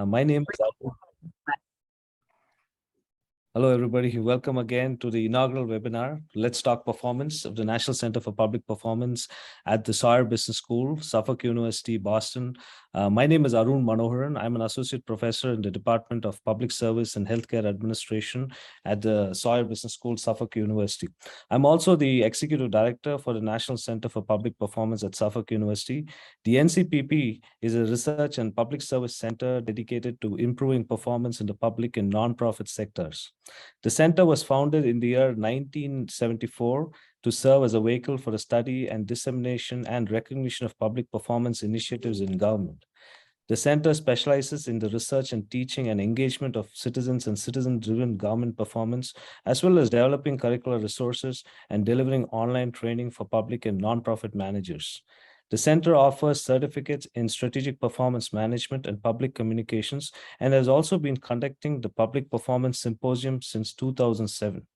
My name is Arun. Hello, everybody. Welcome again to the inaugural webinar, Let's Talk Performance of the National Center for Public Performance at the Sawyer Business School, Suffolk University, Boston. My name is Arun Manoharan. I'm an associate professor in the Department of Public Service and Healthcare Administration at the Sawyer Business School, Suffolk University. I'm also the executive director for the National Center for Public Performance at Suffolk University. The NCPP is a research and public service center dedicated to improving performance in the public and nonprofit sectors. The center was founded in the year 1974 to serve as a vehicle for the study and dissemination and recognition of public performance initiatives in government. The center specializes in the research and teaching and engagement of citizens and citizen-driven government performance, as well as developing curricular resources and delivering online training for public and nonprofit managers. The center offers certificates in strategic performance management and public communications, and has also been conducting the Public Performance Symposium since 2007.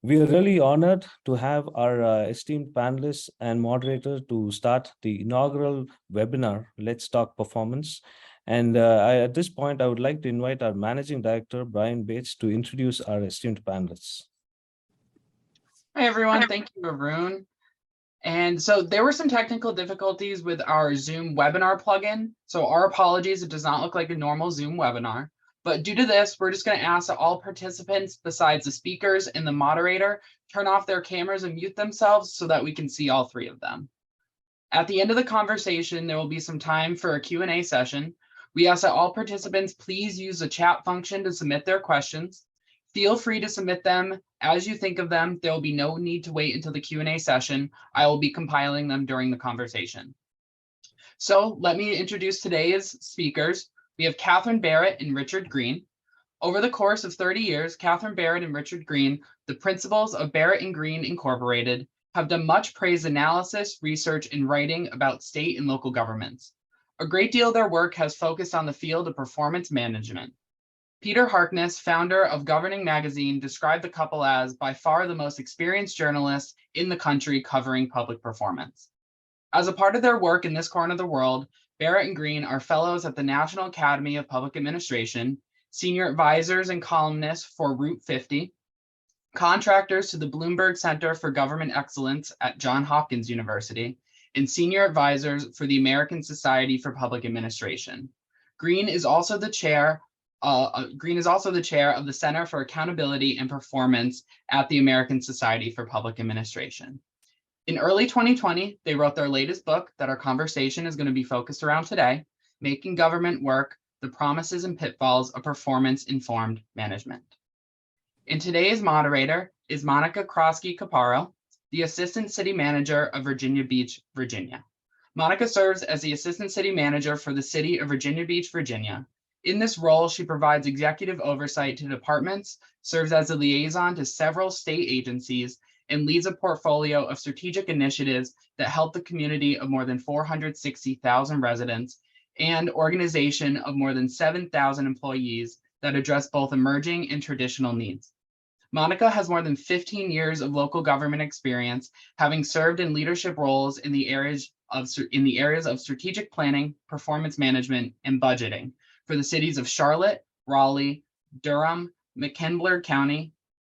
We are really honored to have our esteemed panelists and moderator to start the inaugural webinar, Let's Talk Performance. And at this point, I would like to invite our Managing Director, Brian Bates, to introduce our esteemed panelists. Hi, everyone. Thank you, Arun. And so there were some technical difficulties with our Zoom webinar plugin. So our apologies, it does not look like a normal Zoom webinar. But due to this, we're just going to ask that all participants, besides the speakers and the moderator, turn off their cameras and mute themselves so that we can see all three of them. At the end of the conversation, there will be some time for a Q&A session. We ask that all participants please use the chat function to submit their questions. Feel free to submit them as you think of them. There will be no need to wait until the Q&A session. I will be compiling them during the conversation. So let me introduce today's speakers. We have Katherine Barrett and Richard Greene. Over the course of 30 years, Katherine Barrett and Richard Greene, the principals of Barrett and Greene Incorporated, have done much praised analysis, research, and writing about state and local governments. A great deal of their work has focused on the field of performance management. Peter Harkness, founder of Governing Magazine, described the couple as by far the most experienced journalists in the country covering public performance. As a part of their work in this corner of the world, Barrett and Greene are fellows at the National Academy of Public Administration, senior advisors and columnists for Route 50, contractors to the Bloomberg Center for Government Excellence at Johns Hopkins University, and senior advisors for the American Society for Public Administration. Greene is also the chair of the Center for Accountability and Performance at the American Society for Public Administration. In early 2020, they wrote their latest book that our conversation is going to be focused around today, Making Government Work: The Promises and Pitfalls of Performance-Informed Management. And today's moderator is Monica Croskey Chaparro, the Assistant City Manager of Virginia Beach, Virginia. Monica serves as the Assistant City Manager for the City of Virginia Beach, Virginia. In this role, she provides executive oversight to departments, serves as a liaison to several state agencies, and leads a portfolio of strategic initiatives that help the community of more than 460,000 residents and organization of more than 7,000 employees that address both emerging and traditional needs. Monica has more than 15 years of local government experience, having served in leadership roles in the areas of strategic planning, performance management, and budgeting for the cities of Charlotte, Raleigh, Durham, McKinley County,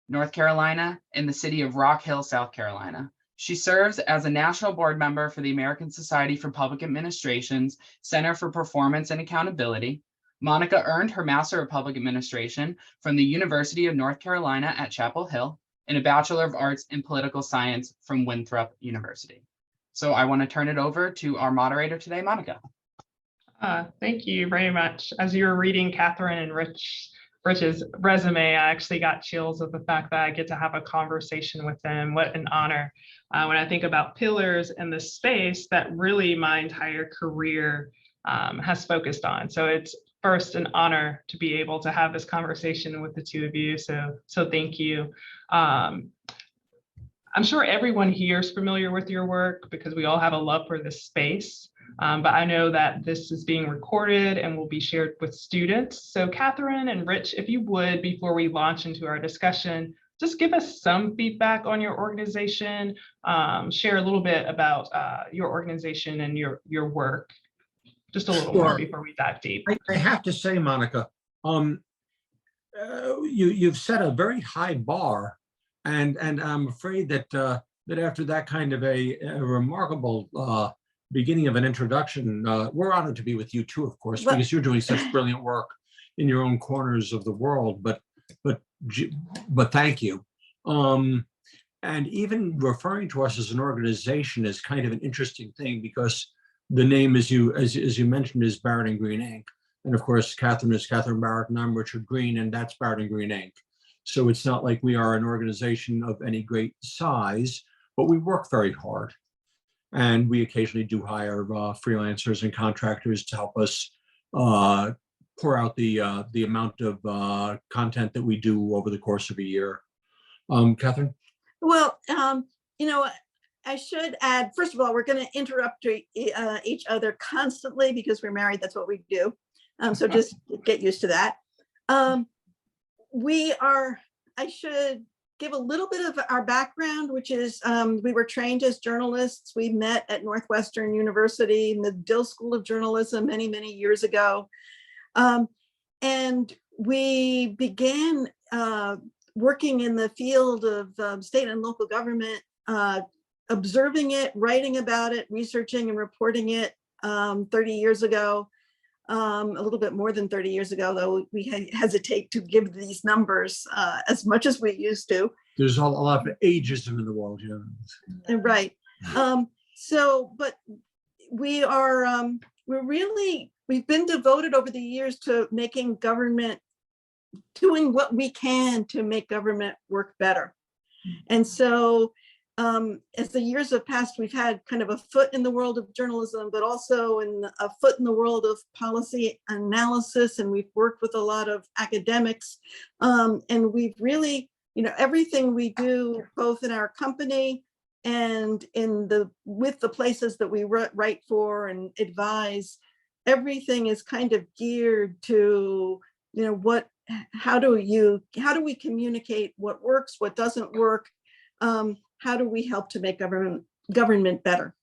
North Carolina, and the city of Rock Hill, South Carolina. She serves as a national board member for the American Society for Public Administration's Center for Performance and Accountability. Monica earned her Master of Public Administration from the University of North Carolina at Chapel Hill and a Bachelor of Arts in Political Science from Winthrop University. So I want to turn it over to our moderator today, Monica. Thank you very much. As you were reading Katherine and Rich's resume, I actually got chills of the fact that I get to have a conversation with them. What an honor. When I think about pillars in the space that really my entire career has focused on. So it's first an honor to be able to have this conversation with the two of you. So thank you. I'm sure everyone here is familiar with your work because we all have a love for this space. But I know that this is being recorded and will be shared with students. So Katherine and Rich, if you would, before we launch into our discussion, just give us some feedback on your organization, share a little bit about your organization and your work. just a little more Sure. before we dive deep. I have to say, Monica, you've set a very high bar, and I'm afraid that that after that kind of a remarkable beginning of an introduction, we're honored to be with you too, of course, because you're doing such brilliant work in your own corners of the world. But thank you. And even referring to us as an organization is kind of an interesting thing, because the name, as you mentioned, is Barrett and Greene Inc. And of course, Katherine is Katherine Barrett, and I'm Richard Greene, and that's Barrett and Greene Inc. So it's not like we are an organization of any great size, but we work very hard. And we occasionally do hire freelancers and contractors to help us pour out the amount of content that we do over the course of a year. Katherine? Well, you know, I should add, first of all, we're going to interrupt each other constantly because we're married. That's what we do. So just get used to that. I should give a little bit of our background, which is we were trained as journalists. We met at Northwestern University in the Dill School of Journalism many, many years ago. And we began working in the field of state and local government, observing it, writing about it, researching and reporting it 30 years ago. A little bit more than 30 years ago, though we hesitate to give these numbers as much as we used to. There's a lot of ageism in the world, yeah. Right. But we are, we've been devoted over the years to making government, doing what we can to make government work better. And so as the years have passed, we've had kind of a foot in the world of journalism, but also a foot in the world of policy analysis. And we've worked with a lot of academics. And we've really, you know, everything we do, both in our company and with the places that we write for and advise, everything is kind of geared to, you know, how do we communicate what works, what doesn't work? How do we help to make government better?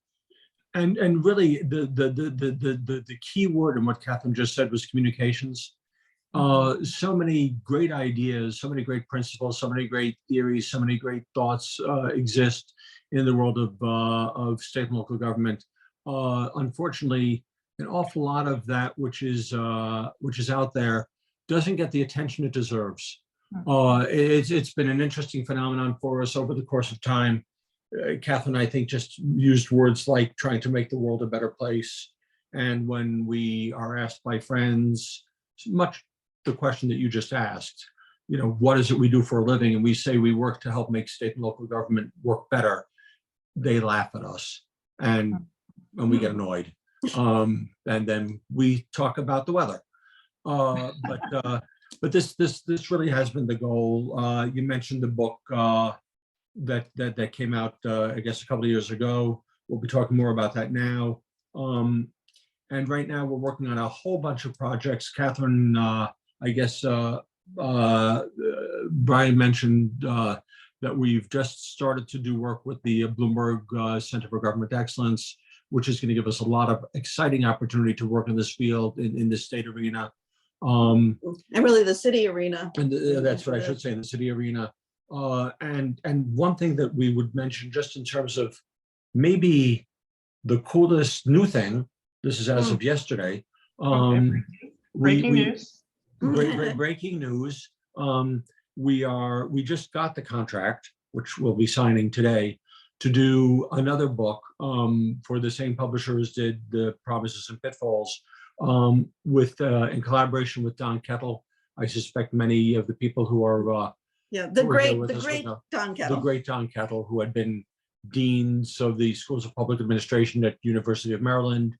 And really, the key word in what Katherine just said was communications. So many great ideas, so many great principles, so many great theories, so many great thoughts exist in the world of state and local government. Unfortunately, an awful lot of that which is out there doesn't get the attention it deserves. It's been an interesting phenomenon for us over the course of time. Katherine, I think, just used words like trying to make the world a better place. And when we are asked by friends, much the question that you just asked, you know, what is it we do for a living? And we say we work to help make state and local government work better. They laugh at us and we get annoyed. And then we talk about the weather. But this really has been the goal. You mentioned the book that came out, I guess, a couple of years ago. We'll be talking more about that now. And right now we're working on a whole bunch of projects. Katherine, I guess Brian mentioned that we've just started to do work with the Bloomberg Center for Government Excellence, which is going to give us a lot of exciting opportunity to work in this field, in this state arena. And really the city arena. And that's what I should say, in the city arena. And one thing that we would mention, just in terms of maybe the coolest new thing, this is as of yesterday. Breaking news. Breaking news. We just got the contract, which we'll be signing today, to do another book for the same publisher as did The Promises and Pitfalls, in collaboration with Don Kettle. I suspect many of the people who are the great Don Kettle. The great Don Kettle, who had been deans of the Schools of Public Administration at University of Maryland,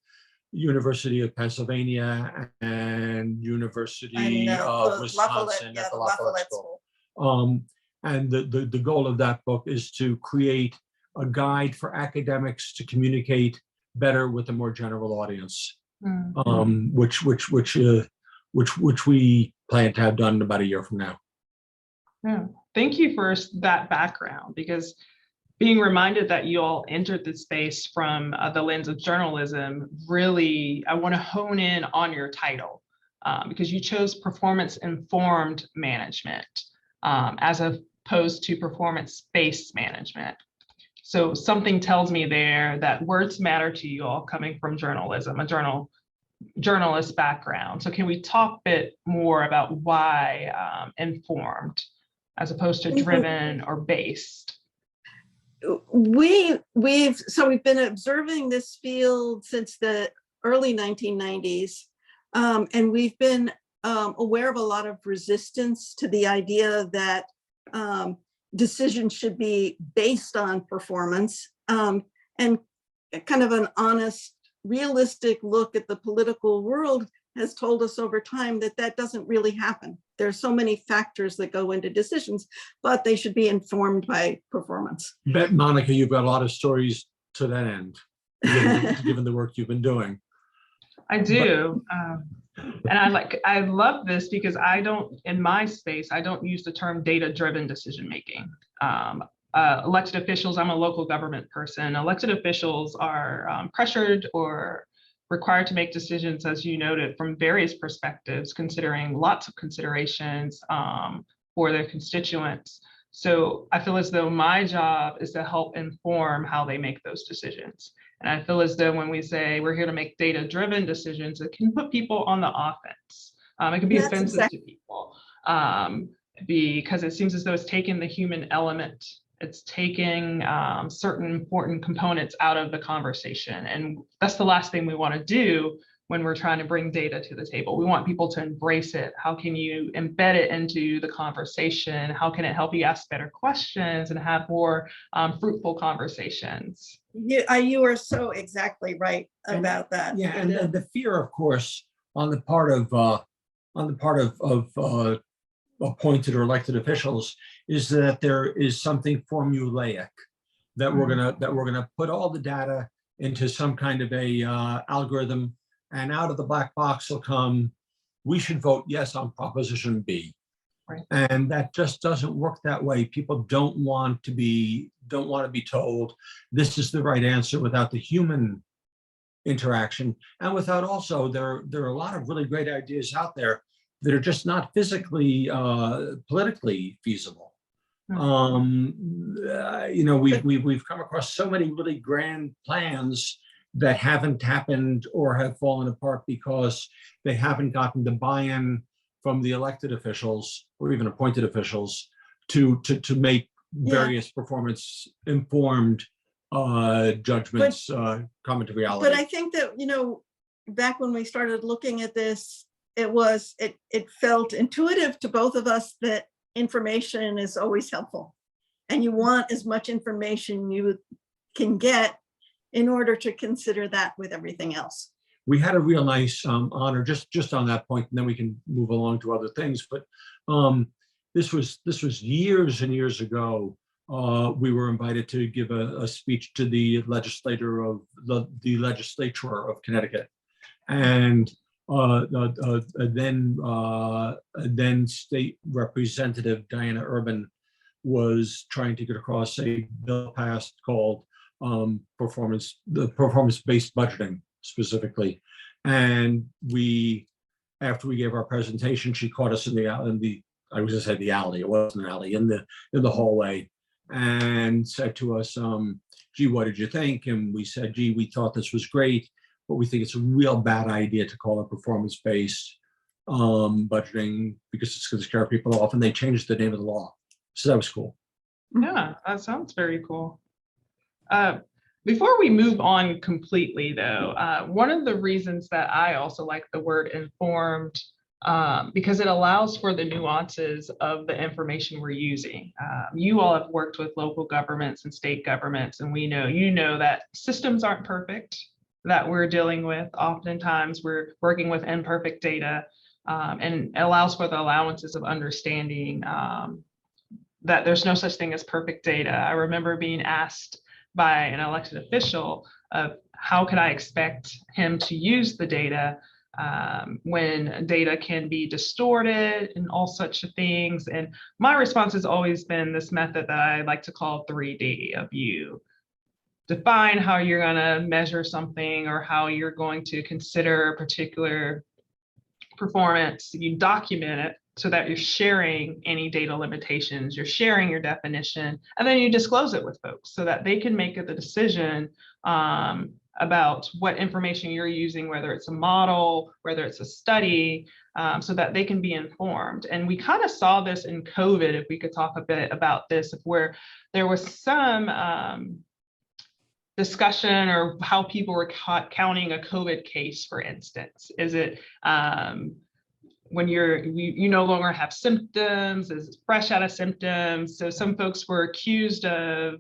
University of Pennsylvania, and University of Wisconsin at the Lafayette School. And the goal of that book is to create a guide for academics to communicate better with a more general audience, which we plan to have done in about a year from now. Yeah. Thank you for that background, because being reminded that you all entered this space from the lens of journalism, really, I want to hone in on your title because you chose performance-informed management as opposed to performance-based management. So something tells me there that words matter to you all coming from journalism, a journalist background. So can we talk a bit more about why informed as opposed to driven or based? We've been observing this field since the early 1990s, and we've been aware of a lot of resistance to the idea that decisions should be based on performance, and kind of an honest, realistic look at the political world has told us over time that that doesn't really happen. There's so many factors that go into decisions, but they should be informed by performance. Bet, Monica, you've got a lot of stories to that end, given the work you've been doing. I do. And I love this because in my space, I don't use the term data-driven decision-making. Elected officials, I'm a local government person. Elected officials are pressured or required to make decisions, as you noted, from various perspectives, considering lots of considerations for their constituents. So I feel as though my job is to help inform how they make those decisions. And I feel as though when we say we're here to make data-driven decisions, it can put people on the offense. It can be offensive to people because it seems as though it's taking the human element. It's taking certain important components out of the conversation. And that's the last thing we want to do when we're trying to bring data to the table. We want people to embrace it. How can you embed it into the conversation? How can it help you ask better questions and have more fruitful conversations? You are so exactly right about that. Yeah, and the fear, of course, on the part of appointed or elected officials is that there is something formulaic, that we're gonna put all the data into some kind of a algorithm, and out of the black box will come, we should vote yes on proposition B. Right. And that just doesn't work that way. People don't want to be told this is the right answer without the human interaction, and without also there are a lot of really great ideas out there that are just not physically, politically feasible. You know, we've come across so many really grand plans that haven't happened or have fallen apart because they haven't gotten the buy-in from the elected officials or even appointed officials to make various performance-informed judgments come into reality. But I think that, you know, back when we started looking at this, it felt intuitive to both of us that information is always helpful, and you want as much information you can get in order to consider that with everything else. We had a real nice honor just on that point, and then we can move along to other things. But this was years and years ago. We were invited to give a speech to the legislature of Connecticut, and then State Representative Diana Urban was trying to get across a bill passed called performance-based budgeting specifically. And after we gave our presentation, she caught us in the alley. I was just say the alley. It wasn't an alley, in the hallway, and said to us, "Gee, what did you think?" And we said, "Gee, we thought this was great, but we think it's a real bad idea to call it performance-based budgeting because it's going to scare people off." And they changed the name of the law. So that was cool. Yeah, that sounds very cool. Before we move on completely, though, one of the reasons that I also like the word informed, because it allows for the nuances of the information we're using. You all have worked with local governments and state governments, and you know that systems aren't perfect that we're dealing with. Oftentimes we're working with imperfect data, and it allows for the allowances of understanding that there's no such thing as perfect data. I remember being asked by an elected official of how could I expect him to use the data when data can be distorted and all such things. And my response has always been this method that I like to call 3D, of you define how you're going to measure something or how you're going to consider a particular performance. You document it so that you're sharing any data limitations, you're sharing your definition, and then you disclose it with folks so that they can make the decision about what information you're using, whether it's a model, whether it's a study, so that they can be informed. And we kind of saw this in COVID, if we could talk a bit about this, where there was some discussion or how people were counting a COVID case, for instance. Is it when you no longer have symptoms, is it fresh out of symptoms? So some folks were accused of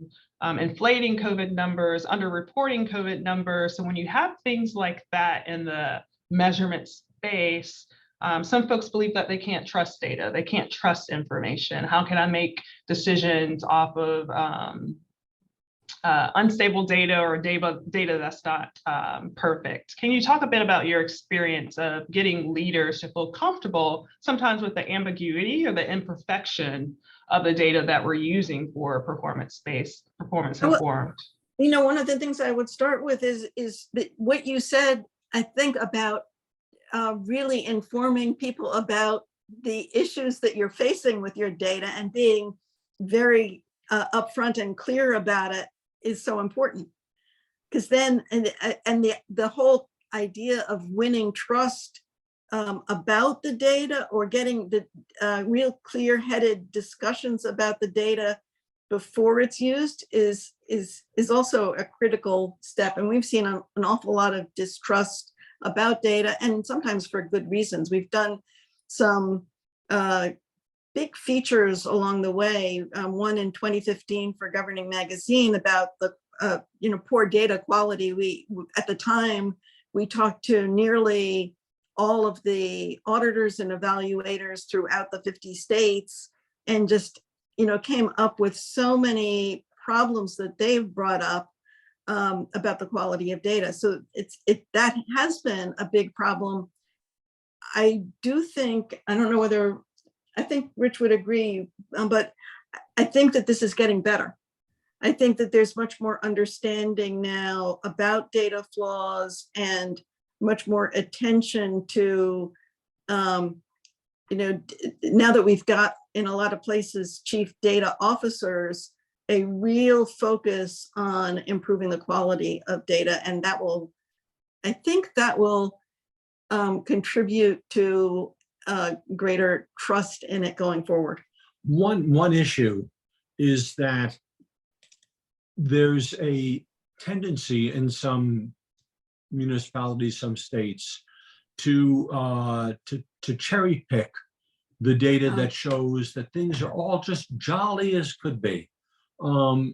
inflating COVID numbers, underreporting COVID numbers. So when you have things like that in the measurement space, some folks believe that they can't trust data, they can't trust information. How can I make decisions off of unstable data or data that's not perfect? Can you talk a bit about your experience of getting leaders to feel comfortable sometimes with the ambiguity or the imperfection of the data that we're using for performance-based, performance-informed? You know, one of the things I would start with is that what you said, I think, about really informing people about the issues that you're facing with your data and being very upfront and clear about it is so important. Because then, and the whole idea of winning trust about the data, or getting the real clear-headed discussions about the data before it's used is also a critical step. And we've seen an awful lot of distrust about data, and sometimes for good reasons. We've done some big features along the way. One in 2015 for Governing Magazine about the poor data quality. We at the time we talked to nearly all of the auditors and evaluators throughout the 50 states, and just came up with so many problems that they've brought up about the quality of data. So that has been a big problem. I do think, I don't know whether, I think Rich would agree, but I think that this is getting better. I think that there's much more understanding now about data flaws and much more attention to, now that we've got in a lot of places chief data officers, a real focus on improving the quality of data. And that will, I think that will contribute to greater trust in it going forward. One issue is that there's a tendency in some municipalities, some states, to cherry pick the data that shows that things are all just jolly as could be.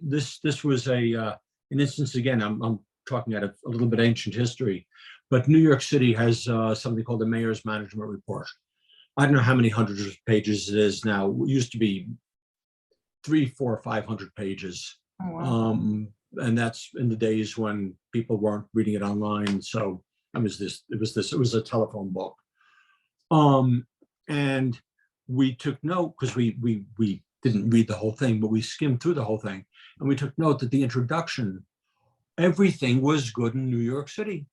This was an instance, again, I'm talking out of a little bit ancient history, but New York City has something called the Mayor's Management Report. I don't know how many hundreds of pages it is now. It used to be 300, 400, 500 pages. Oh, wow. And that's in the days when people weren't reading it online. So it was a telephone book. And we took note, because we didn't read the whole thing, but we skimmed through the whole thing. And we took note that the introduction, everything was good in New York City.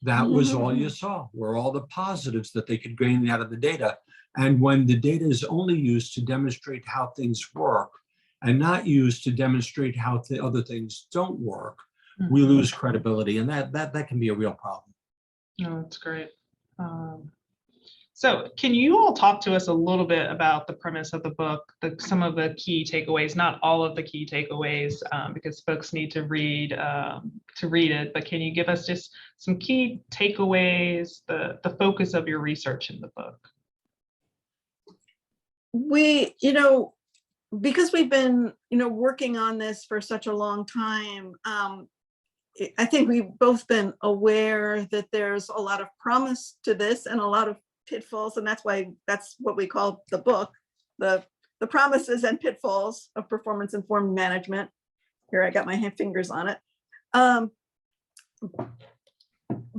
That was all you saw, were all the positives that they could gain out of the data. And when the data is only used to demonstrate how things work and not used to demonstrate how the other things don't work, we lose credibility, and that can be a real problem. No, that's great. So can you all talk to us a little bit about the premise of the book, some of the key takeaways, not all of the key takeaways, because folks need to read it, but can you give us just some key takeaways, the focus of your research in the book? We, because we've been, working on this for such a long time, I think we've both been aware that there's a lot of promise to this and a lot of pitfalls, and that's what we call the book, the promises and pitfalls of performance-informed management. Here, I got my fingers on it.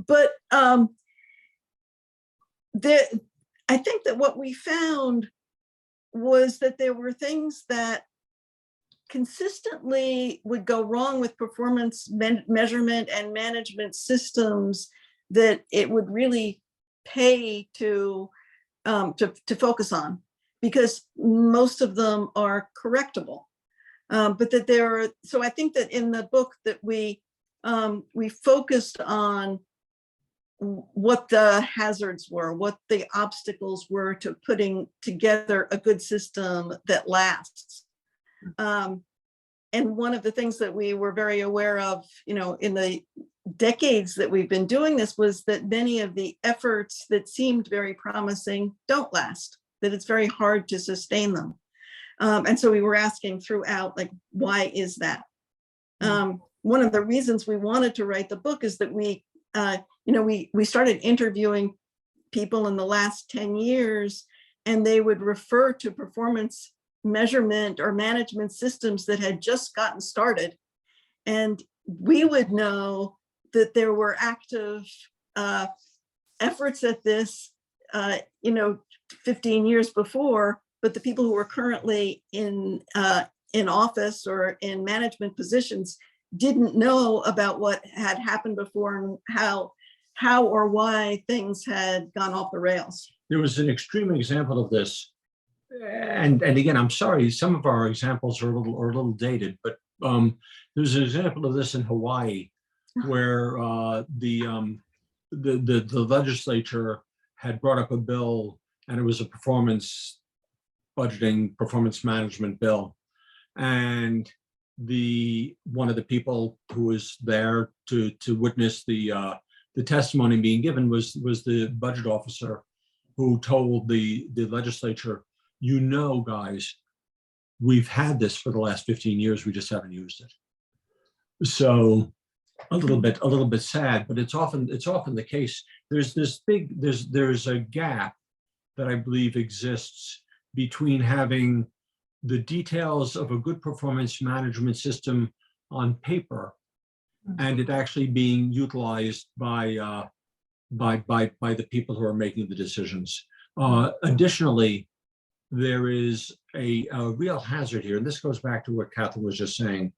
but I think that what we found was that there were things that consistently would go wrong with performance measurement and management systems that it would really pay to focus on, because most of them are correctable. But that there are, so I think that in the book that we focused on what the hazards were, what the obstacles were to putting together a good system that lasts. And one of the things that we were very aware of, in the decades that we've been doing this, was that many of the efforts that seemed very promising don't last, that it's very hard to sustain them. And so we were asking throughout, like, why is that? One of the reasons we wanted to write the book is that we started interviewing people in the last 10 years, and they would refer to performance measurement or management systems that had just gotten started. And we would know that there were active efforts at this, 15 years before, but the people who were currently in office or in management positions didn't know about what had happened before and how or why things had gone off the rails. There was an extreme example of this, and again, I'm sorry, some of our examples are a little dated, but there's an example of this in Hawaii, where the legislature had brought up a bill, and it was a performance management bill, and one of the people who was there to witness the testimony being given was the budget officer, who told the legislature, guys, we've had this for the last 15 years, we just haven't used it. So a little bit sad, but it's often the case. There's a gap that I believe exists between having the details of a good performance management system on paper and it actually being utilized by the people who are making the decisions. Additionally, there is a real hazard here, and this goes back to what Katherine was just saying.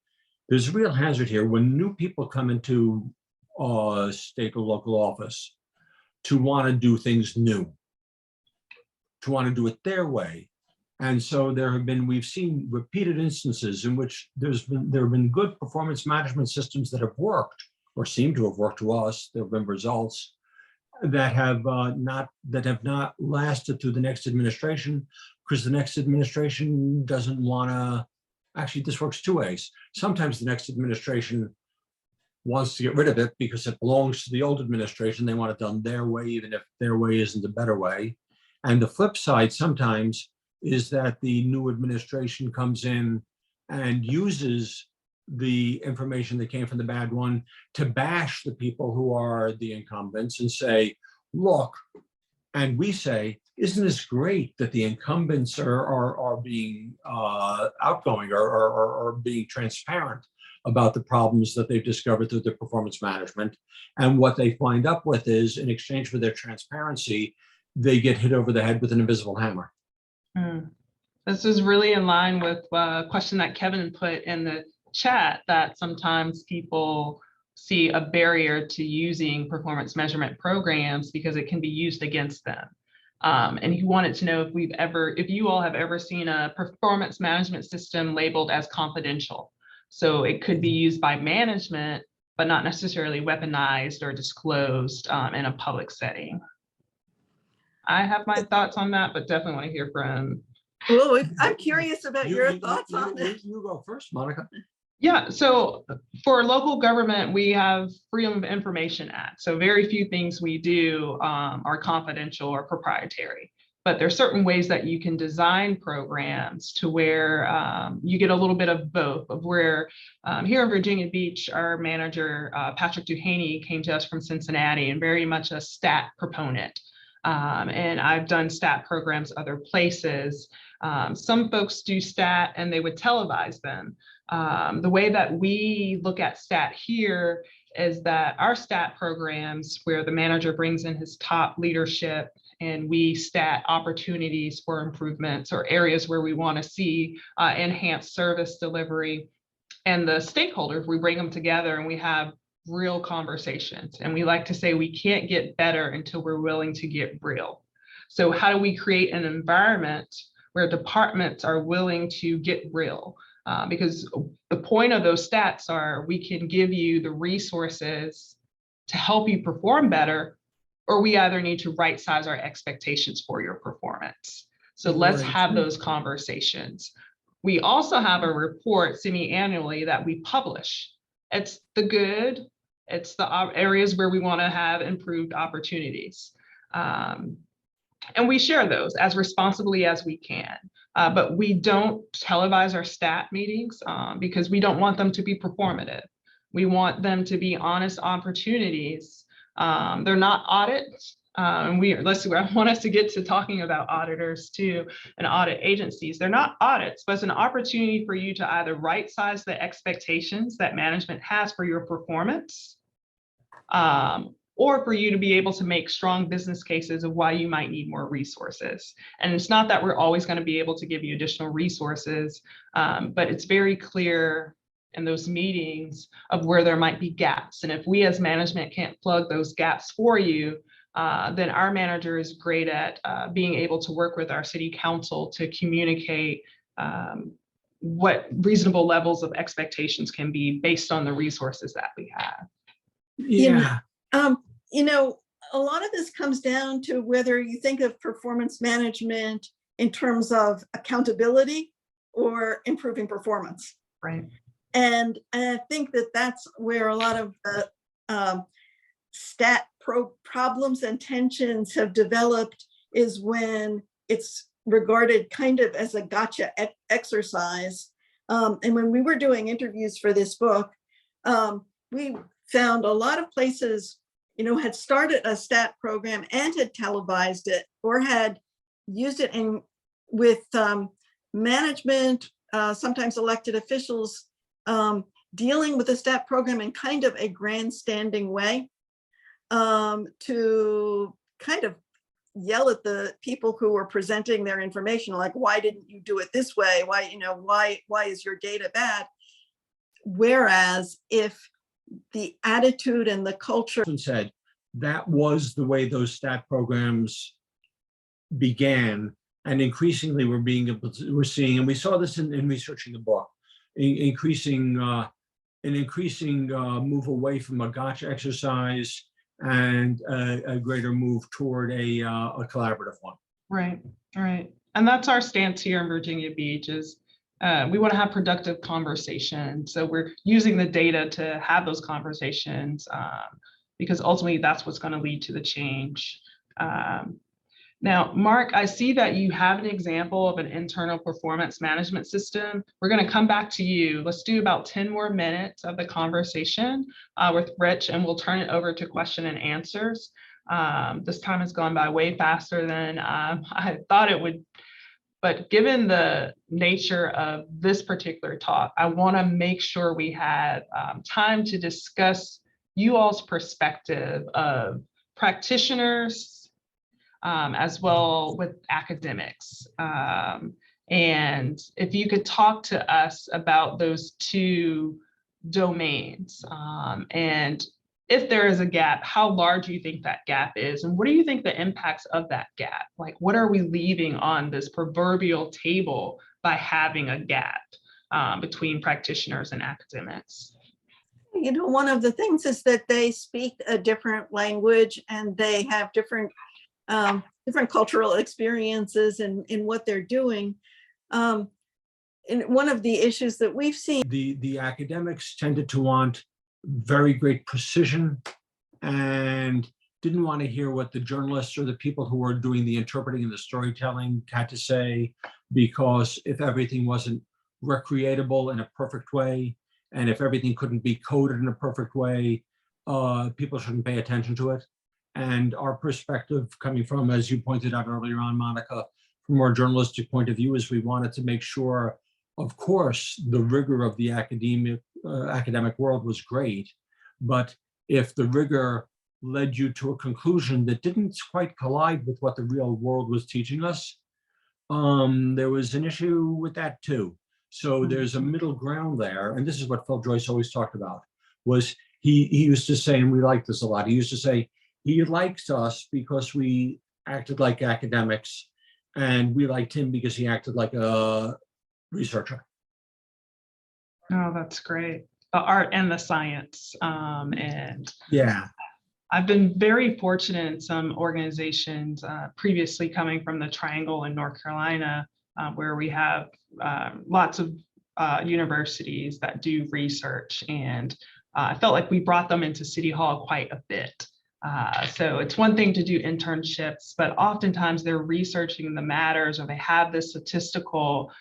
There's a real hazard here when new people come into state or local office to want to do things new, to want to do it their way. And so we've seen repeated instances in which there have been good performance management systems that have worked or seem to have worked to us. There have been results that have not lasted through the next administration, because the next administration doesn't want to. Actually, this works two ways. Sometimes the next administration wants to get rid of it because it belongs to the old administration. They want it done their way, even if their way isn't the better way. And the flip side sometimes is that the new administration comes in and uses the information that came from the bad one to bash the people who are the incumbents and say, look, and we say, isn't this great that the incumbents are being outgoing or being transparent about the problems that they've discovered through their performance management? And what they wind up with is, in exchange for their transparency, they get hit over the head with an invisible hammer. This is really in line with a question that Kevin put in the chat, that sometimes people see a barrier to using performance measurement programs because it can be used against them. And he wanted to know if you all have ever seen a performance management system labeled as confidential. So it could be used by management, but not necessarily weaponized or disclosed in a public setting. I have my thoughts on that, but definitely want to hear from. Well, I'm curious about your thoughts on it. You go first, Monica. Yeah, so for local government, we have Freedom of Information Act. So very few things we do are confidential or proprietary, but there are certain ways that you can design programs to where you get a little bit of both, of where here in Virginia Beach, our manager, Patrick Duhaney, came to us from Cincinnati and very much a stat proponent. And I've done stat programs other places. Some folks do stat and they would televise them. The way that we look at STAT here is that our STAT programs, where the manager brings in his top leadership and we stat opportunities for improvements or areas where we want to see enhanced service delivery, and the stakeholders, we bring them together and we have real conversations. And we like to say we can't get better until we're willing to get real. So how do we create an environment where departments are willing to get real? Because the point of those stats are we can give you the resources to help you perform better, or we either need to right size our expectations for your performance. So let's have those conversations. We also have a report semi-annually that we publish. It's the good, it's the areas where we want to have improved opportunities. And we share those as responsibly as we can. But we don't televise our stat meetings because we don't want them to be performative. We want them to be honest opportunities. They're not audits. I want us to get to talking about auditors too and audit agencies. They're not audits, but it's an opportunity for you to either right size the expectations that management has for your performance, or for you to be able to make strong business cases of why you might need more resources. And it's not that we're always going to be able to give you additional resources, but it's very clear in those meetings of where there might be gaps. And if we as management can't plug those gaps for you, then our manager is great at being able to work with our city council to communicate what reasonable levels of expectations can be based on the resources that we have. Yeah. You know, a lot of this comes down to whether you think of performance management in terms of accountability or improving performance. Right. And I think that that's where a lot of the stat problems and tensions have developed, is when it's regarded kind of as a gotcha exercise. And when we were doing interviews for this book, we found a lot of places, you know, had started a stat program and had televised it or had used it with management, sometimes elected officials, dealing with the stat program in kind of a grandstanding way, to kind of yell at the people who were presenting their information, like, why didn't you do it this way? Why, you know, why is your data bad? Whereas if the attitude and the culture Said that was the way those stat programs began, and increasingly we're seeing, and we saw this in researching the book, an increasing move away from a gotcha exercise and a greater move toward a collaborative one. Right, right. And that's our stance here in Virginia Beach, is we want to have productive conversations. So we're using the data to have those conversations, because ultimately that's what's going to lead to the change. Now, Mark, I see that you have an example of an internal performance management system. We're going to come back to you. Let's do about 10 more minutes of the conversation with Rich, and we'll turn it over to question and answers. This time has gone by way faster than I thought it would. But given the nature of this particular talk, I want to make sure we have time to discuss you all's perspective of practitioners, as well with academics. And if you could talk to us about those two domains, and if there is a gap, how large do you think that gap is? And what do you think the impacts of that gap? Like, what are we leaving on this proverbial table by having a gap between practitioners and academics? You know, one of the things is that they speak a different language and they have different cultural experiences in what they're doing. And one of the issues that we've seen, the academics tended to want very great precision and didn't want to hear what the journalists or the people who were doing the interpreting and the storytelling had to say, because if everything wasn't recreatable in a perfect way, and if everything couldn't be coded in a perfect way, people shouldn't pay attention to it. And our perspective, coming from, as you pointed out earlier on, Monica, from a more journalistic point of view, is we wanted to make sure of course, the rigor of the academic world was great, but if the rigor led you to a conclusion that didn't quite collide with what the real world was teaching us, there was an issue with that too. So there's a middle ground there, and this is what Phil Joyce always talked about. Was he used to say, and we like this a lot. He used to say he likes us because we acted like academics, and we liked him because he acted like a researcher. Oh, that's great. The art and the science. And yeah, I've been very fortunate in some organizations previously coming from the Triangle in North Carolina, where we have lots of universities that do research, and I felt like we brought them into City Hall quite a bit. So it's one thing to do internships, but oftentimes they're researching the matters, or they have this statistical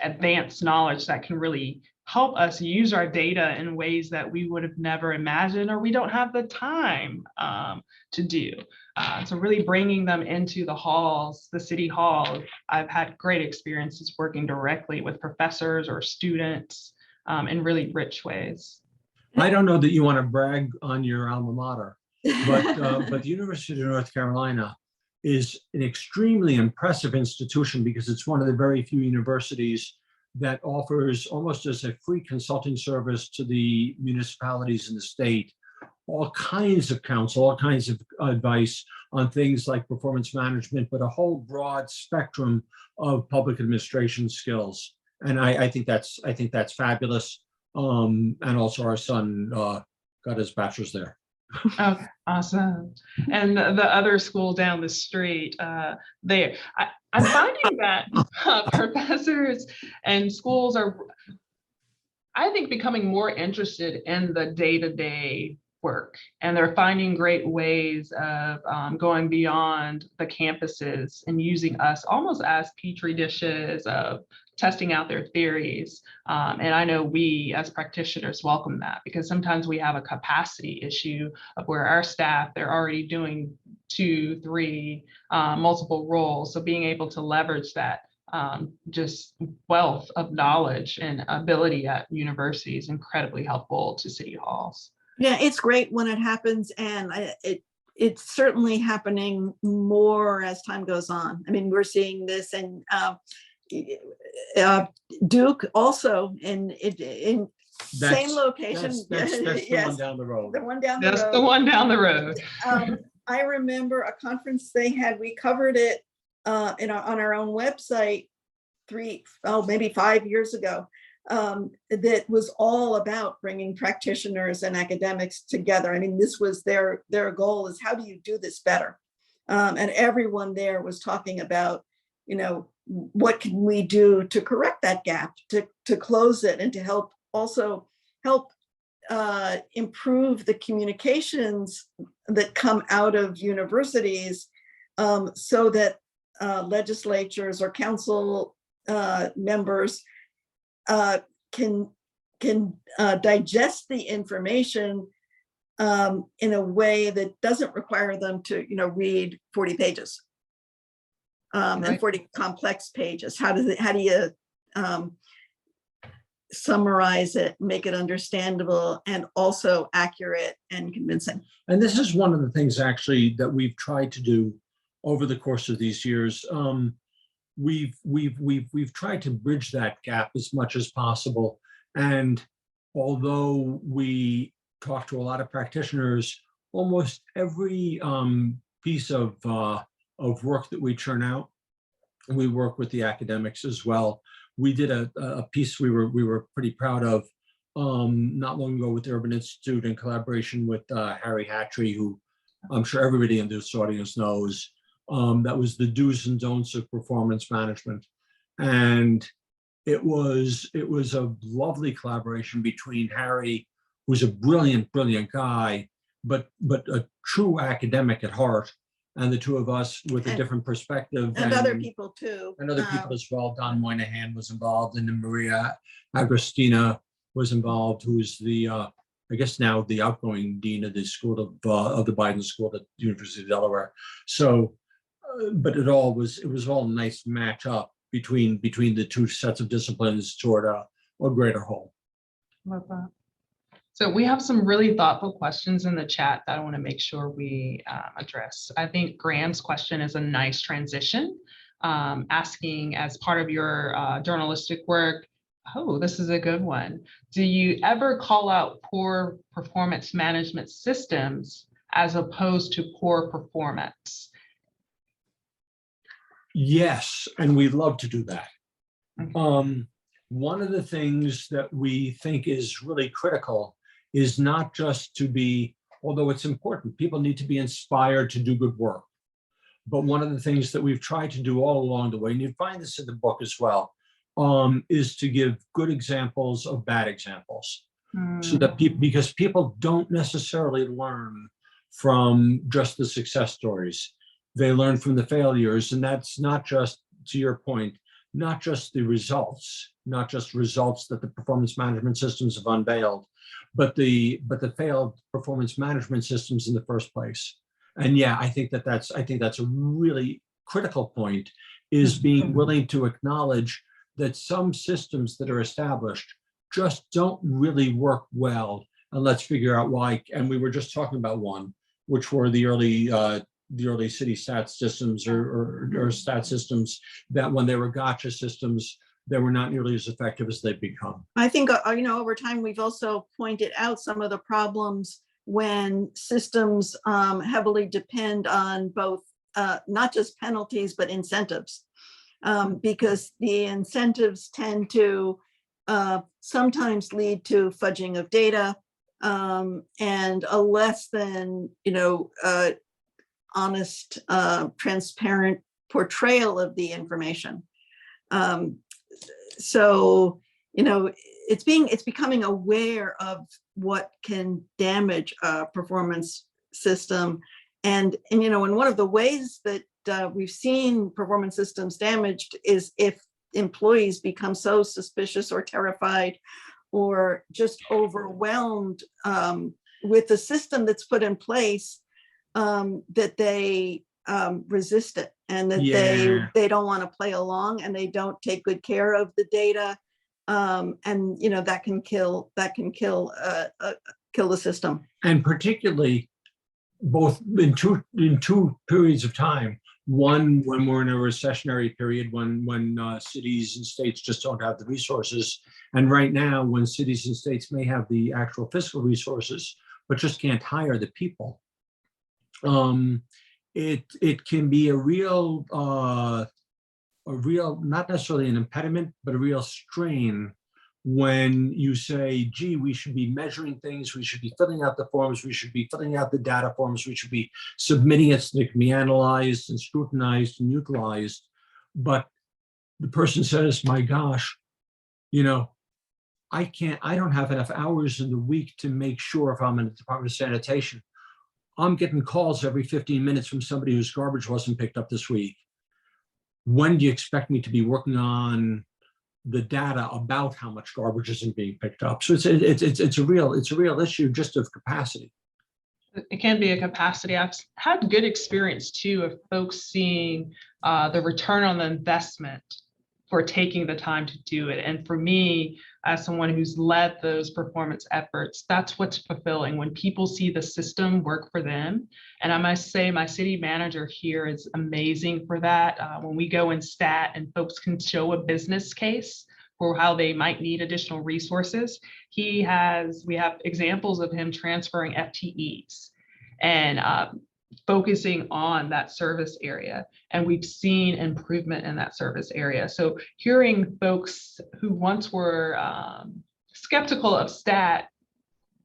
advanced knowledge that can really help us use our data in ways that we would have never imagined, or we don't have the time to do. So really bringing them into the halls, the City Hall, I've had great experiences working directly with professors or students in really rich ways. I don't know that you want to brag on your alma mater, but the University of North Carolina is an extremely impressive institution because it's one of the very few universities that offers, almost as a free consulting service to the municipalities in the state, all kinds of counsel, all kinds of advice on things like performance management, but a whole broad spectrum of public administration skills. And I think that's fabulous. And also our son got his bachelor's there. Oh, awesome. And the other school down the street, I'm finding that professors and schools are, I think, becoming more interested in the day-to-day work, and they're finding great ways of going beyond the campuses and using us almost as petri dishes of testing out their theories. And I know we as practitioners welcome that, because sometimes we have a capacity issue of where our staff, they're already doing 2, 3, multiple roles. So being able to leverage that just wealth of knowledge and ability at universities is incredibly helpful to City Halls. Yeah, it's great when it happens, and it's certainly happening more as time goes on. I mean, we're seeing this, and Duke also in same location. That's the yes, one down the road. the one down the That's road. the one down the road. I remember a conference they had. We covered it on our own website maybe 5 years ago. That was all about bringing practitioners and academics together. I mean, this was their goal, is how do you do this better? And everyone there was talking about, what can we do to correct that gap, to close it, and to help improve the communications that come out of universities, so that legislatures or council members can digest the information in a way that doesn't require them to, read 40 pages and 40 complex pages. How do you summarize it, make it understandable, and also accurate and convincing? And this is one of the things actually that we've tried to do over the course of these years. We've tried to bridge that gap as much as possible. And although we talk to a lot of practitioners, almost every piece of work that we churn out, we work with the academics as well. We did a piece we were pretty proud of not long ago with the Urban Institute in collaboration with Harry Hattrey, who I'm sure everybody in this audience knows. That was the do's and don'ts of performance management. And it was a lovely collaboration between Harry, who's a brilliant guy, but a true academic at heart, and the two of us with a different perspective. And other people too. And other people as well. Don Moynihan was involved, and then Maria Agostina was involved, who's the, I guess now the outgoing dean of the school of the Biden School at the University of Delaware. So, but it was all a nice match up. between the two sets of disciplines toward a greater whole. Love that. So we have some really thoughtful questions in the chat that I want to make sure we address. I think Graham's question is a nice transition, asking as part of your journalistic work. Oh, this is a good one. Do you ever call out poor performance management systems as opposed to poor performance? Yes, and we love to do that. Mhm. One of the things that we think is really critical is not just to be, although it's important, people need to be inspired to do good work. But one of the things that we've tried to do all along the way, and you find this in the book as well, is to give good examples of bad examples. So that people, because people don't necessarily learn from just the success stories. They learn from the failures, and that's not just, to your point, not just the results, not just results that the performance management systems have unveiled, but the failed performance management systems in the first place. And yeah, I think that's a really critical point, is being willing to acknowledge that some systems that are established just don't really work well, and let's figure out why. And we were just talking about one, which were the early city stat systems or stat systems that, when they were gotcha systems, they were not nearly as effective as they've become. I think, over time, we've also pointed out some of the problems when systems heavily depend on both, not just penalties, but incentives. Because the incentives tend to sometimes lead to fudging of data and a less than, honest, transparent portrayal of the information. So, it's becoming aware of what can damage a performance system. And one of the ways that we've seen performance systems damaged is if employees become so suspicious or terrified or just overwhelmed with the system that's put in place, that they resist it, and that they don't want to play along, and they don't take good care of the data, and that can kill the system. And particularly both in two periods of time. One, when we're in a recessionary period, when cities and states just don't have the resources, and right now when cities and states may have the actual fiscal resources but just can't hire the people. It can be a real, not necessarily an impediment, but a real strain when you say, gee, we should be measuring things, we should be filling out the forms, we should be filling out the data forms, we should be submitting it so they can be analyzed and scrutinized and utilized. But the person says, my gosh, I don't have enough hours in the week to make sure, if I'm in the Department of Sanitation, I'm getting calls every 15 minutes from somebody whose garbage wasn't picked up this week. When do you expect me to be working on the data about how much garbage isn't being picked up? So it's a real issue just of capacity. It can be a capacity. I've had good experience too of folks seeing the return on the investment for taking the time to do it. And for me, as someone who's led those performance efforts, that's what's fulfilling, when people see the system work for them. And I must say, my city manager here is amazing for that. When we go in stat and folks can show a business case for how they might need additional resources, we have examples of him transferring FTEs and focusing on that service area. And we've seen improvement in that service area. So hearing folks who once were skeptical of stat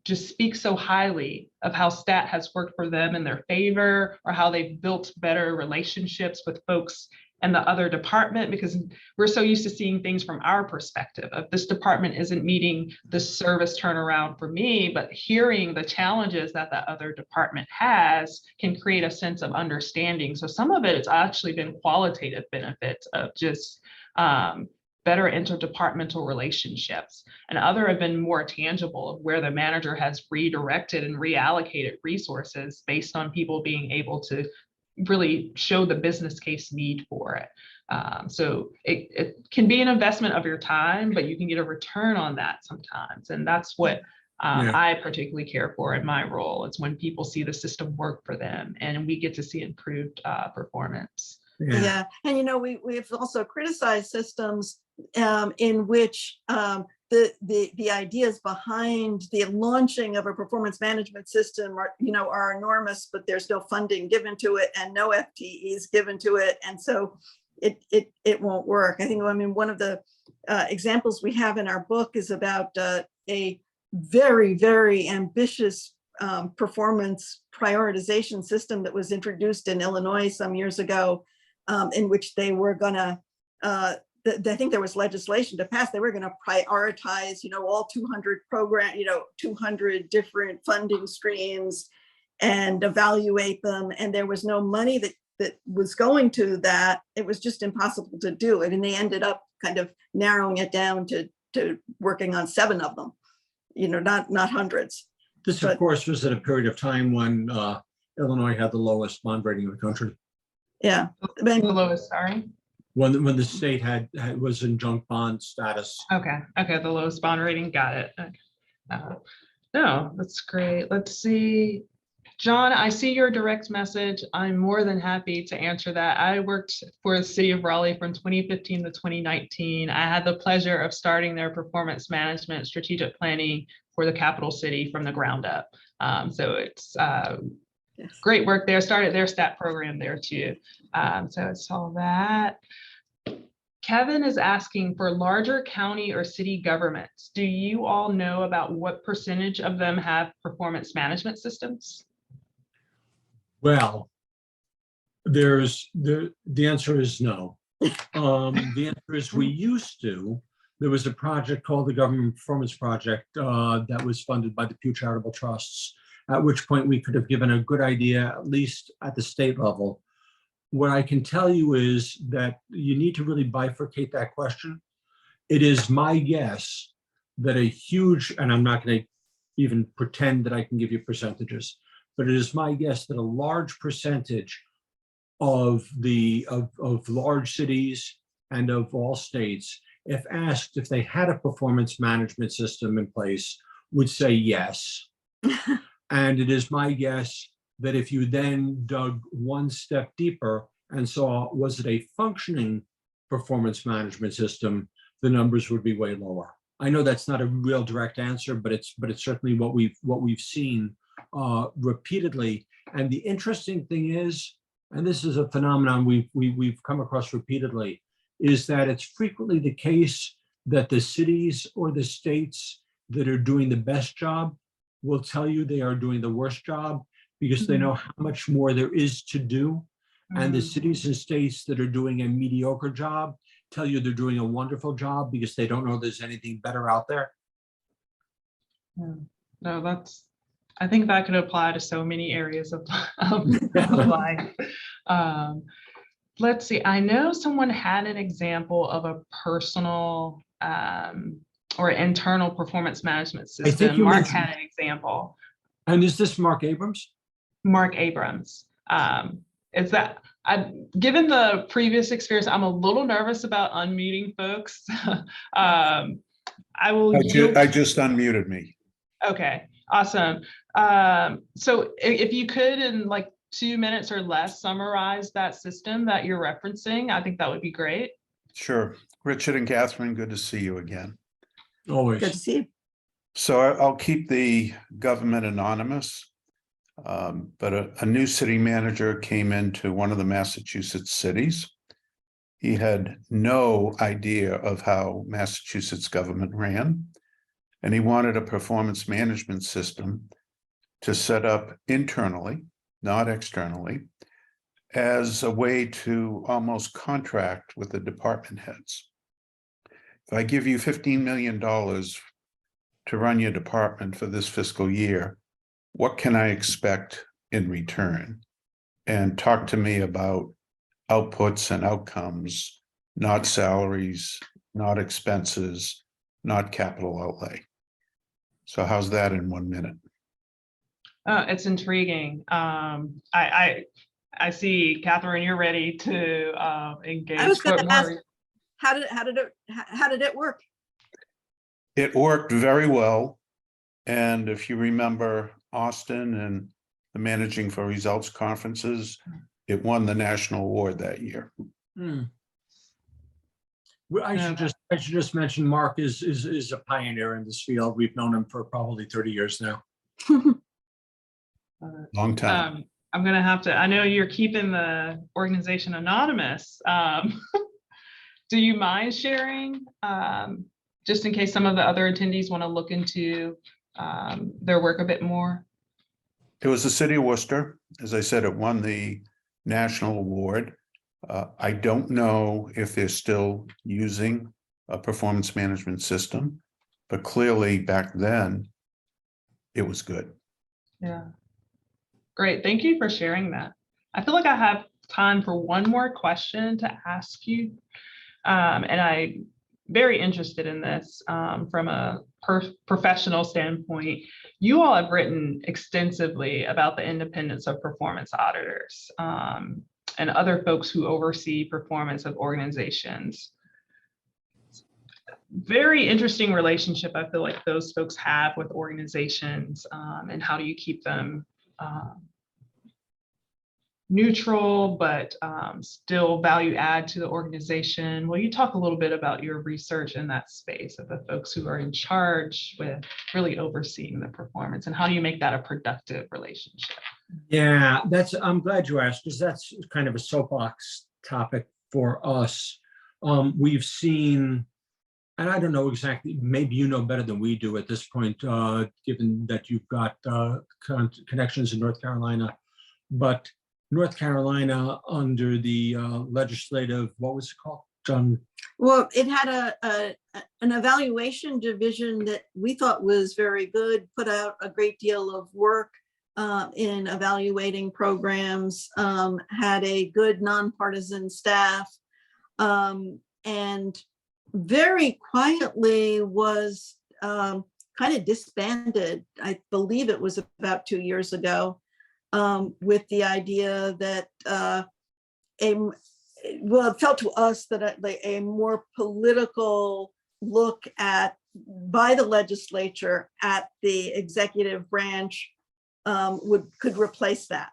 just speak so highly of how stat has worked for them in their favor, or how they've built better relationships with folks in the other department, because we're so used to seeing things from our perspective of this department isn't meeting the service turnaround for me, but hearing the challenges that the other department has can create a sense of understanding. So some of it has actually been qualitative benefits of just better interdepartmental relationships, and other have been more tangible, of where the manager has redirected and reallocated resources based on people being able to really show the business case need for it. So it can be an investment of your time, but you can get a return on that sometimes. And that's what I particularly care for in my role. It's when people see the system work for them and we get to see improved performance. Yeah, and you know, we've also criticized systems in which the ideas behind the launching of a performance management system are enormous, but there's no funding given to it and no FTEs given to it, and so it won't work. I mean, one of the examples we have in our book is about a very, very ambitious performance prioritization system that was introduced in Illinois some years ago, in which they were gonna, I think there was legislation to pass, they were gonna prioritize, all 200 program, 200 different funding streams and evaluate them. And there was no money that was going to that. It was just impossible to do it. And they ended up kind of narrowing it down to working on 7 of them, not hundreds. This, of course, was at a period of time when Illinois had the lowest bond rating in the country. Yeah. The lowest, sorry. When the state was in junk bond status. Okay, the lowest bond rating, got it. No, that's great. Let's see. John, I see your direct message. I'm more than happy to answer that. I worked for the city of Raleigh from 2015 to 2019. I had the pleasure of starting their performance management strategic planning for the capital city from the ground up. So it's great work there. Started their STAT program there too. So it's all that. Kevin is asking, for larger county or city governments, do you all know about what percentage of them have performance management systems? Well, the answer is no. The answer is we used to. There was a project called the Government Performance Project that was funded by the Pew Charitable Trusts, at which point we could have given a good idea, at least at the state level. What I can tell you is that you need to really bifurcate that question. It is my guess that a huge, and I'm not going to even pretend that I can give you percentages, but it is my guess that a large percentage of large cities and of all states, if asked if they had a performance management system in place, would say yes. And it is my guess that if you then dug one step deeper and saw, was it a functioning performance management system, the numbers would be way lower. I know that's not a real direct answer, but it's certainly what we've seen repeatedly. And the interesting thing is, and this is a phenomenon we've come across repeatedly, is that it's frequently the case that the cities or the states that are doing the best job will tell you they are doing the worst job because they know how much more there is to do. And the cities and states that are doing a mediocre job tell you they're doing a wonderful job because they don't know there's anything better out there. No, I think that could apply to so many areas of life. Let's see, I know someone had an example of a personal or internal performance management system. Mark had an example. And is this Mark Abrams? Mark Abrams. Is that, given the previous experience, I'm a little nervous about unmuting folks. I just unmuted me. Okay, awesome. So if you could, in like 2 minutes or less, summarize that system that you're referencing, I think that would be great. Sure. Richard and Katherine, good to see you again. Always. Good to see you. So I'll keep the government anonymous, but a new city manager came into one of the Massachusetts cities. He had no idea of how Massachusetts government ran, and he wanted a performance management system to set up internally, not externally, as a way to almost contract with the department heads. If I give you $15 million to run your department for this fiscal year, what can I expect in return? And talk to me about outputs and outcomes, not salaries, not expenses, not capital outlay. So how's that in 1 minute? It's intriguing. I I see, Katherine, you're ready to engage. I was going What to ask, more- how did it work? It worked very well. And if you remember Austin and the Managing for Results conferences, it won the national award that year. Well, I should just mention Mark is a pioneer in this field. We've known him for probably 30 years now. Long time. I'm gonna have to, I know you're keeping the organization anonymous. Do you mind sharing, just in case some of the other attendees want to look into their work a bit more? It was the city of Worcester. As I said, it won the national award. I don't know if they're still using a performance management system, but clearly back then it was good. Yeah. Great. Thank you for sharing that. I feel like I have time for one more question to ask you. And I'm very interested in this from a professional standpoint. You all have written extensively about the independence of performance auditors and other folks who oversee performance of organizations. Very interesting relationship I feel like those folks have with organizations, and how do you keep them neutral, but still value add to the organization. Will you talk a little bit about your research in that space of the folks who are in charge with really overseeing the performance, and how do you make that a productive relationship? Yeah, I'm glad you asked, because that's kind of a soapbox topic for us. We've seen, and I don't know exactly, maybe you know better than we do at this point, given that you've got connections in North Carolina, but North Carolina under the legislative, what was it called? Well, it had an evaluation division that we thought was very good, put out a great deal of work in evaluating programs, had a good nonpartisan staff, and very quietly was kind of disbanded. I believe it was about 2 years ago, with the idea that it felt to us that a more political look by the legislature at the executive branch could replace that.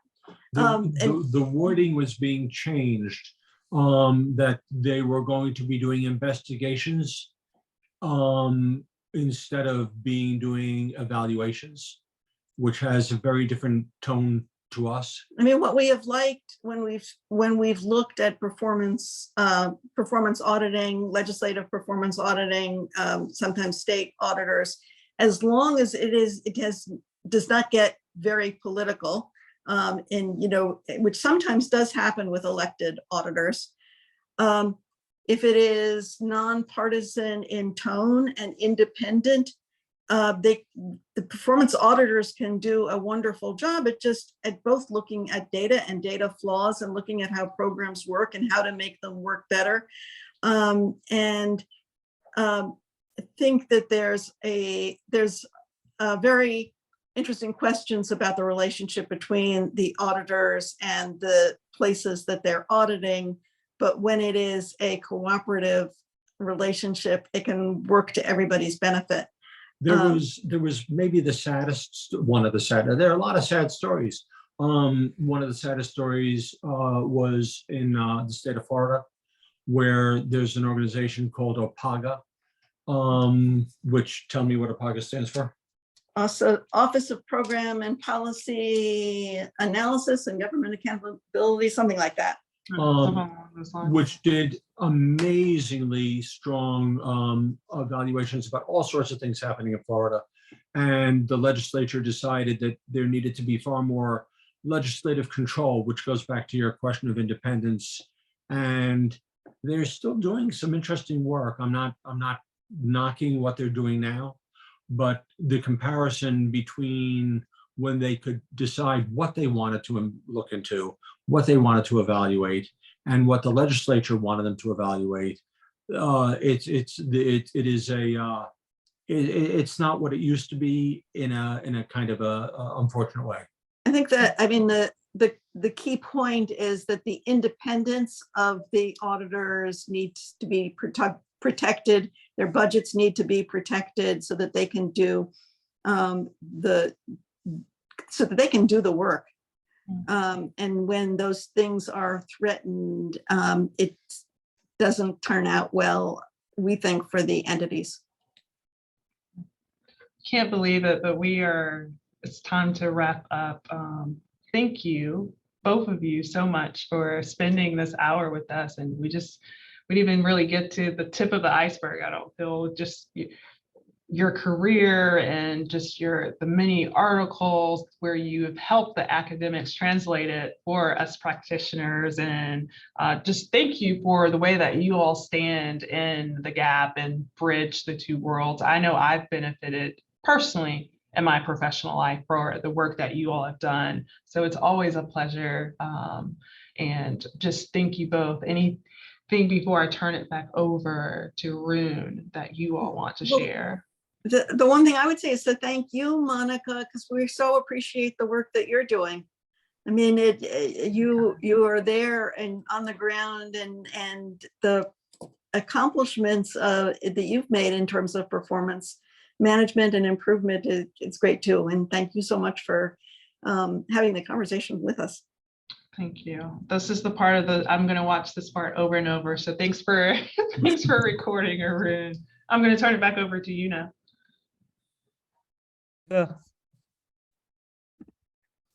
The wording was being changed, that they were going to be doing investigations instead of doing evaluations, which has a very different tone to us. I mean, what we have liked when we've looked at performance auditing, legislative performance auditing, sometimes state auditors, as long as does not get very political, which sometimes does happen with elected auditors. If it is nonpartisan in tone and independent, the performance auditors can do a wonderful job at both looking at data and data flaws and looking at how programs work and how to make them work better. I think that there's very interesting questions about the relationship between the auditors and the places that they're auditing. But when it is a cooperative relationship, it can work to everybody's benefit. There was maybe one of the saddest, there are a lot of sad stories. One of the saddest stories was in the state of Florida, where there's an organization called OPAGA, which, tell me what OPAGA stands for. Also, Office of Program and Policy Analysis and Government Accountability, something like that. Which did amazingly strong evaluations about all sorts of things happening in Florida. And the legislature decided that there needed to be far more legislative control, which goes back to your question of independence. And they're still doing some interesting work. I'm not knocking what they're doing now, but the comparison between when they could decide what they wanted to look into, what they wanted to evaluate, and what the legislature wanted them to evaluate, it's not what it used to be in a kind of a unfortunate way. I think that, the key point is that the independence of the auditors needs to be protected. Their budgets need to be protected so that they can do the work. And when those things are threatened, it doesn't turn out well, we think, for the entities. Can't believe it, but it's time to wrap up. Thank you, both of you, so much for spending this hour with us. And we didn't even really get to the tip of the iceberg. I don't feel just your career and just the many articles where you have helped the academics translate it for us practitioners. And just thank you for the way that you all stand in the gap and bridge the two worlds. I know I've benefited personally in my professional life for the work that you all have done. So it's always a pleasure. And just thank you both. Anything before I turn it back over to Rune that you all want to share? The one thing I would say is to thank you, Monica, because we so appreciate the work that you're doing. I mean, you are there and on the ground, and the accomplishments that you've made in terms of performance management and improvement, it's great too. And thank you so much for having the conversation with us. Thank you. This is the part of I'm going to watch this part over and over. So thanks for recording, Arun. I'm going to turn it back over to you now. Yeah.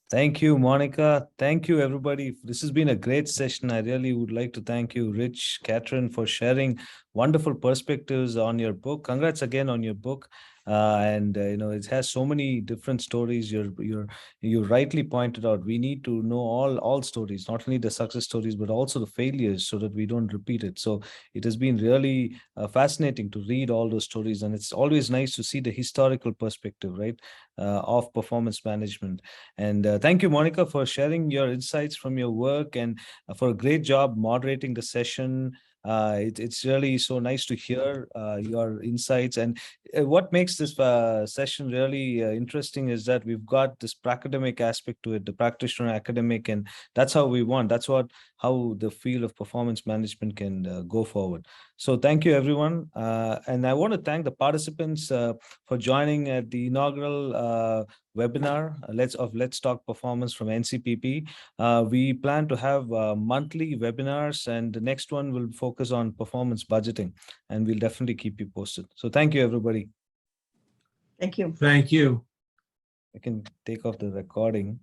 Thank you, Monica. Thank you, everybody. This has been a great session. I really would like to thank you, Rich, Katherine, for sharing wonderful perspectives on your book. Congrats again on your book. It has so many different stories. You rightly pointed out, we need to know all stories, not only the success stories, but also the failures, so that we don't repeat it. So it has been really fascinating to read all those stories. And it's always nice to see the historical perspective, right, of performance management. And thank you, Monica, for sharing your insights from your work, and for a great job moderating the session. It's really so nice to hear your insights. And what makes this session really interesting is that we've got this academic aspect to it, the practitioner academic, and that's how we want. That's how the field of performance management can go forward. So thank you, everyone. And I want to thank the participants for joining at the inaugural webinar, Let's Talk Performance from NCPP. We plan to have monthly webinars, and the next one will focus on performance budgeting, and we'll definitely keep you posted. So thank you, everybody. Thank you. Thank you. I can take off the recording.